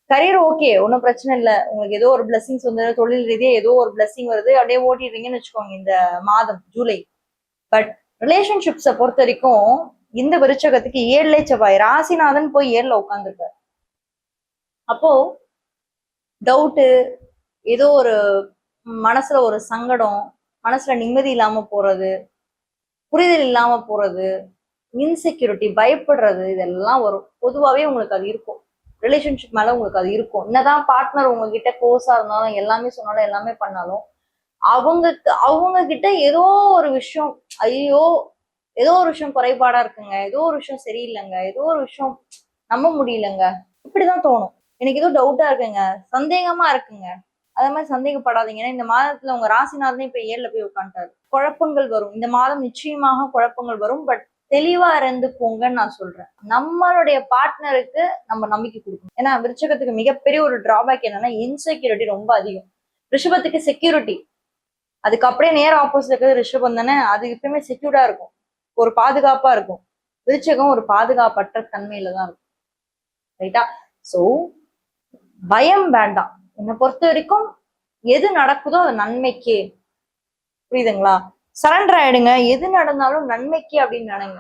Career okay, ஒன்றும் பிரச்சனை இல்லை. உங்களுக்கு ஏதோ ஒரு பிளஸிங்ஸ் வந்து தொழில் ரீதியா ஏதோ ஒரு பிளஸிங் வருது, அப்படியே ஓட்டிடுறீங்கன்னு வச்சுக்கோங்க இந்த மாதம் ஜூலை. பட் ரிலேஷன்ஷிப்ஸை பொறுத்த வரைக்கும் இந்த விருச்சகத்துக்கு 7 செவ்வாய் ராசிநாதன் போய் 7ல உட்காந்துருக்காரு. அப்போ டவுட்டு, ஏதோ ஒரு மனசுல ஒரு சங்கடம், மனசுல நிம்மதி இல்லாம போறது, புரிதல் இல்லாம போறது, இன்செக்யூரிட்டி, பயப்படுறது, இதெல்லாம் வரும். பொதுவாகவே உங்களுக்கு அது இருக்கும். ரிலேஷன்ஷிப் மேல உங்களுக்கு அது இருக்கும். என்னதான் பார்ட்னர் உங்ககிட்ட க்ளோஸா இருந்தாலும், எல்லாமே சொன்னாலும், எல்லாமே பண்ணாலும், அவங்க கிட்ட ஏதோ ஒரு விஷயம், ஐயோ ஏதோ ஒரு விஷயம் குறைபாடா இருக்குங்க, ஏதோ ஒரு விஷயம் சரியில்லைங்க, ஏதோ ஒரு விஷயம் நம்ப முடியலங்க, இப்படிதான் தோணும். எனக்கு ஏதோ டவுட்டா இருக்குங்க, சந்தேகமா இருக்குங்க. அதே மாதிரி சந்தேகப்படாதீங்கன்னா, இந்த மாதத்துல உங்க ராசிநாதனே இப்ப 7ல போய் உட்காந்துட்டாரு. குழப்பங்கள் வரும் இந்த மாதம், நிச்சயமாக குழப்பங்கள் வரும். பட் தெளிவா இருந்துக்கோங்கன்னு நான் சொல்றேன். நம்மளுடைய பார்ட்னருக்கு நம்ம நம்பிக்கை கொடுக்கணும். ஏன்னா விருச்சகத்துக்கு மிகப்பெரிய ஒரு டிராபேக் என்னன்னா, இன்செக்யூரிட்டி ரொம்ப அதிகம். ரிஷபத்துக்கு செக்யூரிட்டி, அதுக்கு அப்படியே நேர ஆப்போசிட் இருக்கிறது ரிஷபம் தானே. அது எப்பயுமே செக்யூர்டா இருக்கும், ஒரு பாதுகாப்பா இருக்கும். விருச்சகம் ஒரு பாதுகாப்பற்ற தன்மையில தான் இருக்கும். ரைட்டா? சோ பயம் வேண்டாம். என்னை பொறுத்த வரைக்கும் எது நடக்குதோ அது நன்மைக்கே. புரியுதுங்களா? சரண்டர் ஆயிடுங்க. எது நடந்தாலும் நன்மைக்கு அப்படின்னு நினைங்க.